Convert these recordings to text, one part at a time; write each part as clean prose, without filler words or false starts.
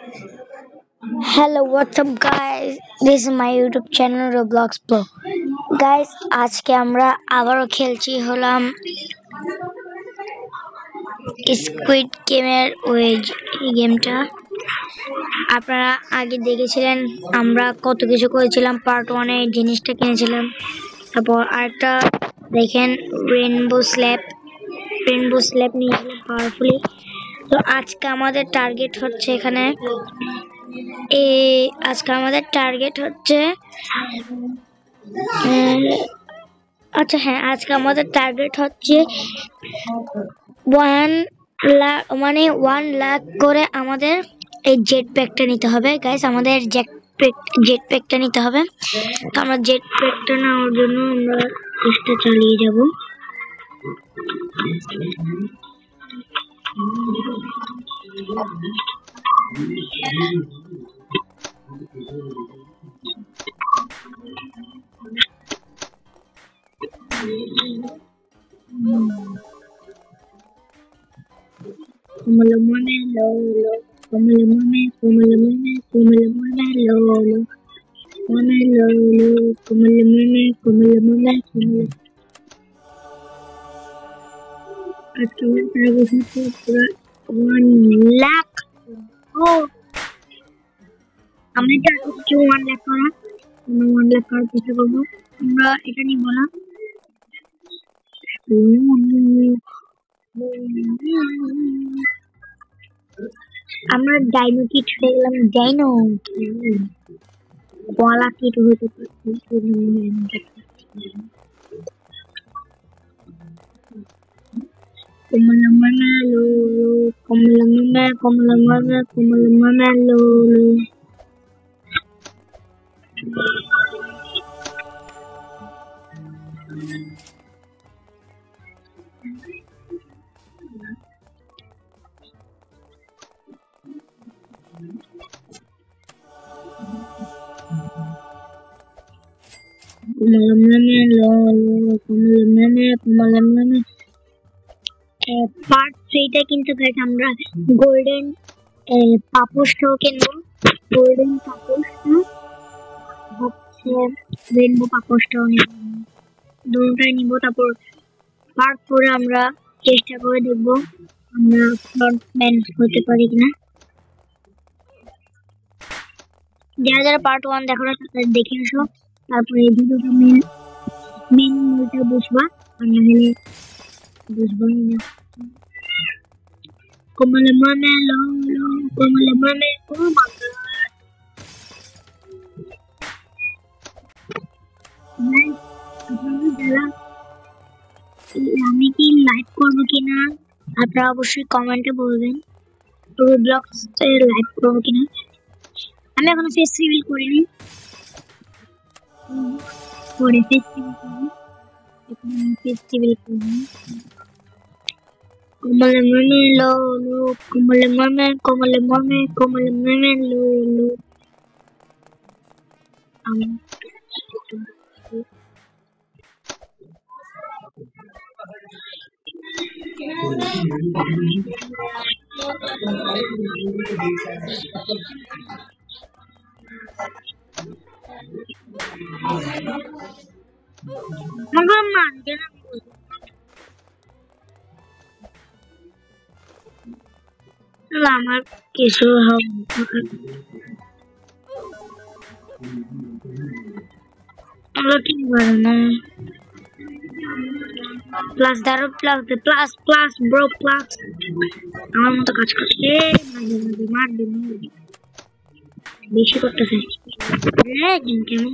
Hello, what's up, guys? This is my YouTube channel Roblox Pro. Guys, আজকে আমরা আবারও খেলছি হলাম স্কুইড গেমের ওয়েজ এই গেমটা। আপনারা আগে দেখেছিলেন আমরা কত কিছু করেছিলাম। পার্ট 1 এ জিনিসটা কিনেছিলাম, তারপর আরেকটা দেখেন রেইনবো স্ল্যাব নিয়েছিলাম পাওয়ারফুলি। তো আজকে আমাদের টার্গেট হচ্ছে এখানে আজকে আমাদের টার্গেট হচ্ছে আজকে আমাদের টার্গেট হচ্ছে 1 লাখ করে আমাদের এই জেট প্যাকটা নিতে হবে। গাইস, আমাদের জেট প্যাকটা নিতে হবে। তো আমরা জেট প্যাকটা নেওয়ার জন্য আমরা চেষ্টা চালিয়ে যাব। আমরা এটা 1 লাখ করা 1 লাখ করার চেষ্টা করবো। আমরা এটা নিব না, আমরা ডাইনো কিট হয়ে গেলাম। ডাইনো ওয়ালা কিট হইতে পার্ট 3টা কিন্তু গাইস আমরা গোল্ডেন পাপোশটাও কিনবো। গোল্ডেন পাপোশটা হচ্ছে রেইনবো পাপোশটাও নিব, দুটোটাই নিব। তারপর পার্ট 4 আমরা চেষ্টা করে দেখব আমরা ফ্রন্টম্যান হতে পারি কিনা। যারা পার্ট 1 দেখো না তারা দেখে এসো, তারপরে এই ভিডিওটা মেন মূলটা বুঝবা, আর না হলে বুঝবা না। কমলে মানে লো কমলে মানে ও মাগা আমি কি লাইভ করবো কিনা আপনারা অবশ্যই কমেন্টে বলবেন। রোবলক্স এ লাইভ করবো কিনা। আমি এখনো ফেস রিভিল করিনি, পরে ফেস রিভিল করবো। এখন ফেস রিভিল করবো। কমলে মানে লো কমলে মানে লো আমি আমার কিছু কি বলে না প্লাস দাঁড়ো প্লাস ব্রো প্লাস আমার মতো কাজ করছে। মারবে বেশি করতেছে কেমন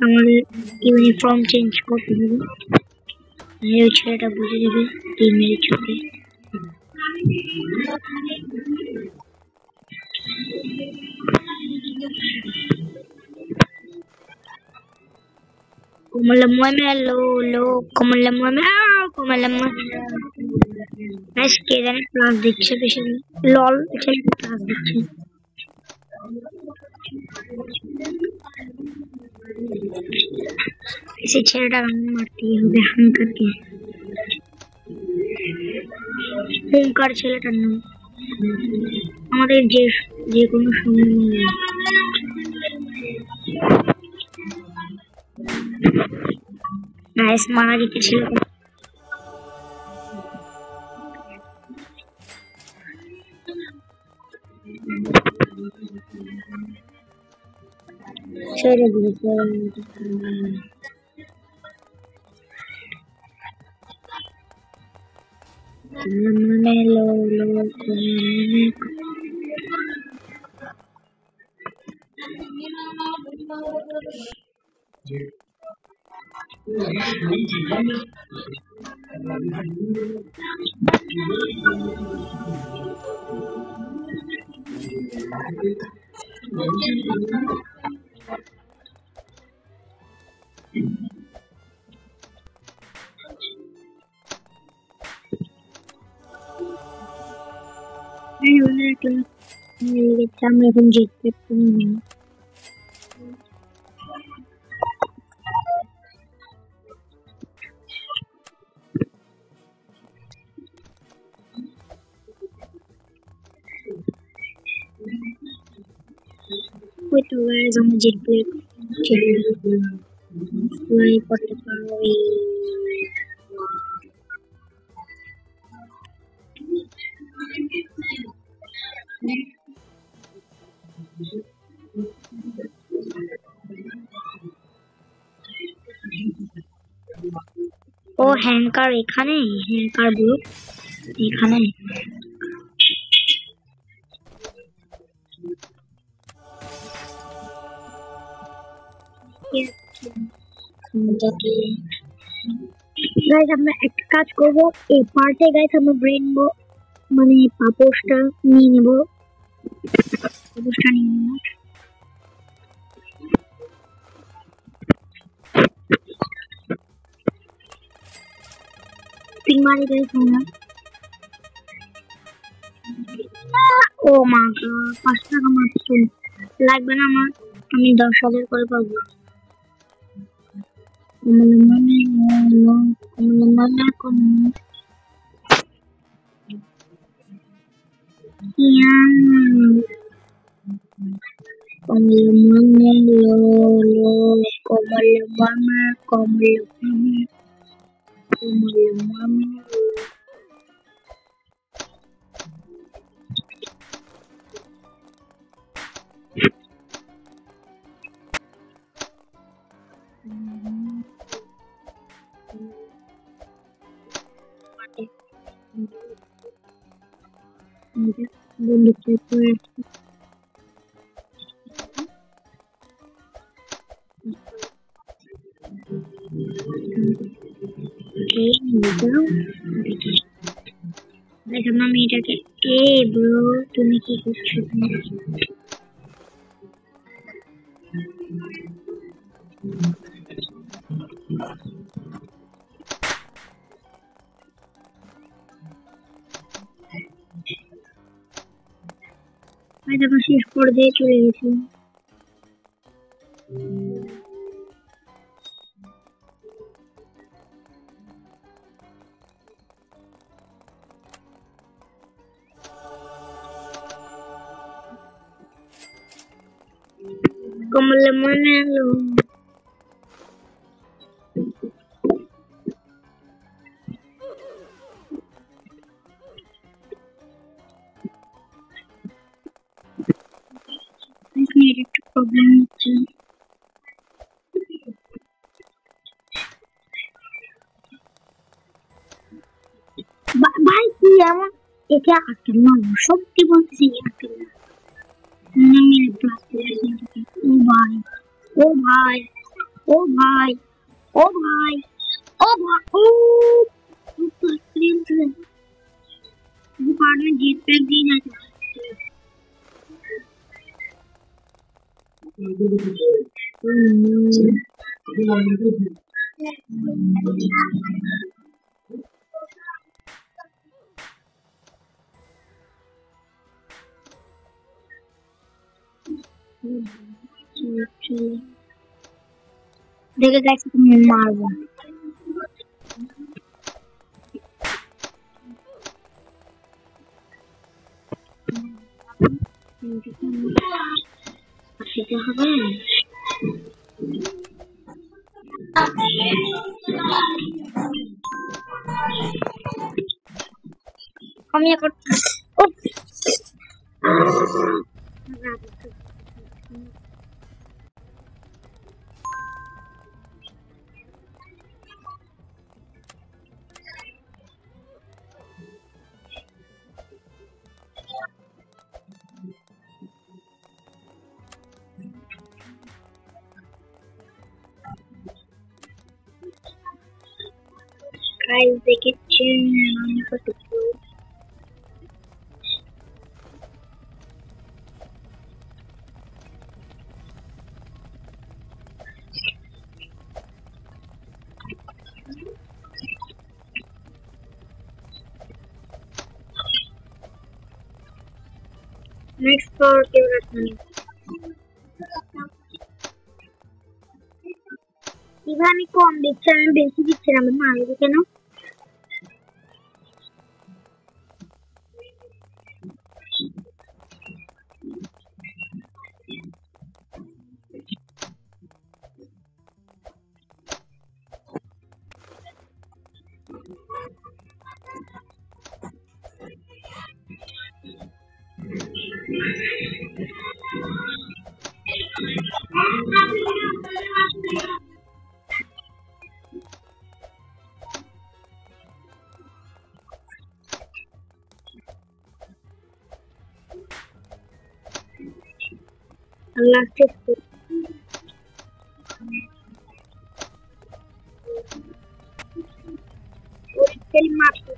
আমাদের ইউনিফর্ম চেঞ্জ করতে হবে। ওই ছেলেটা বুঝে দেবে টিমের চোখে। কে জানে প্লাস দিচ্ছে বেশি লল প্লাস দিচ্ছে। इसे छेड़ा मारती है बिहान करके হুঙ্কার ছেলেটার নাম। আমাদের যে কোনো সময় নাইস মারা যেতে ছিল। ছেড়ে দিয়েছে আমরা এখন জেট প্যাক নিই। ওই তো গাইস আমরা জেট প্যাক ফ্লাই করতে পারবো। ও হ্যাঙ্কার এখানে, হ্যাঙ্কার ব্লু এখানে। গাইস আমরা একটা কাজ করবো, এই পার্টে গাইস আমরা ব্রেন মানে পাপোশটা নিয়ে নেব। পাপোশটা নিয়ে নেব। পিং মারি গাইস আমরা। ও মা গড 5 টাকা মাত্র লাগবে না আমার, আমি 10,000 করে পাবো। মেয়েটাকে এ ব্রো তুমি কি করছো? দেখো শেষ পর্যায়ে চলে গেছি। Como le manalo. Need to problem ভাই কি এমন এটা আকেল না, সত্যি বলছি আকেল না। মেরে প্লাস ও ভাই ও ভাই ও ভাই ও ভাই ও ভাই ও ডিপার্টমেন্ট জিত पैक দিয়ে যাচ্ছে। দেখে গাইস তুমি মারবো। আসতে হবে। আমি এখন guys দেখেছেন আমি কত নেক্সট ফ্লোর কেউ রাখবেন ইভা আমি কম দিচ্ছি আমি বেশি দিচ্ছি না মারবে কেন আল্লাহ হাফেজ ওই তেল মারতে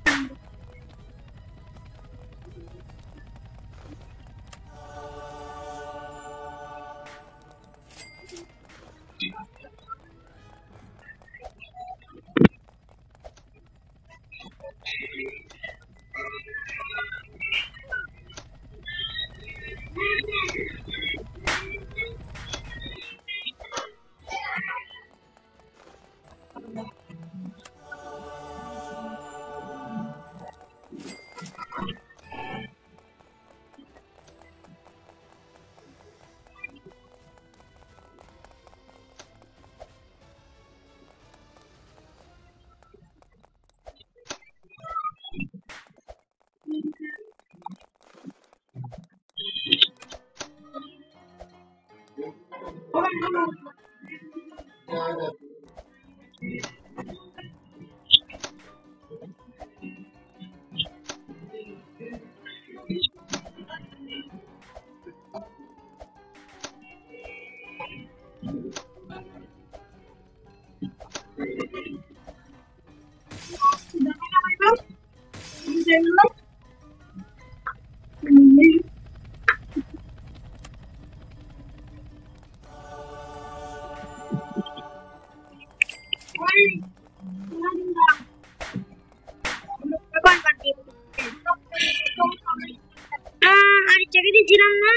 আর জায়গা দিয়েছিলাম না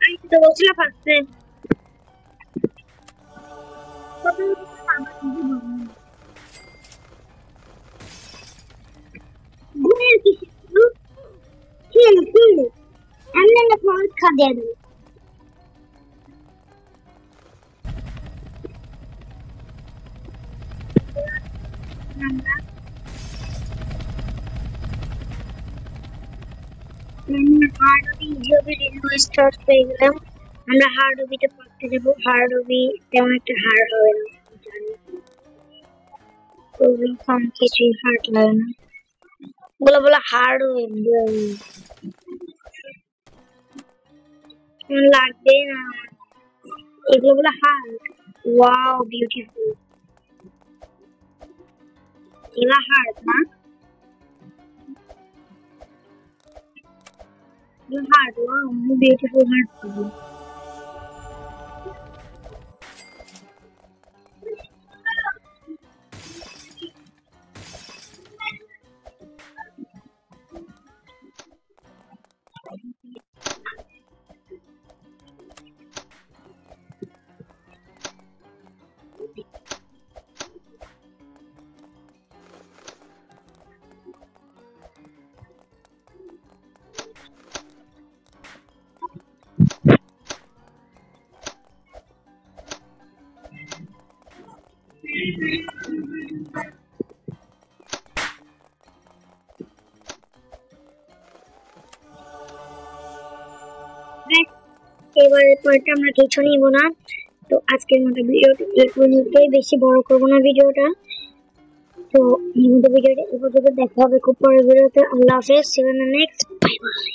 আমি তো বলছিলাম ফার্স্টে খাদ্য হার্ড ওবি ইজিওবি রিকোয়েস্ট স্টার্ট পেয়ে গেলাম আমরা হার্ড ওবিতে পড়তে যাব হার্ড ওবি তেমন একটা হার্ড হবে না জানি ওগুলো কম কিছুই হার্ড লাগে না ওগুলো বলে হার্ড লাগবে না এগুলো বলে হার্ড ওয়াও বিউটিফুল এগুলো হার্ড না hard. Wow, beautiful heart. এবারে পরটা আমরা কিছু নিব না। তো আজকের মতো ভিডিওটা এই পর্যন্তই, বেশি বড় করব না ভিডিওটা। তো এই মতো ভিডিওটা এই পর্যন্ত, দেখা হবে খুব পরের ভিডিওতে। আল্লাহ হাফেজ, see you in the next, bye by.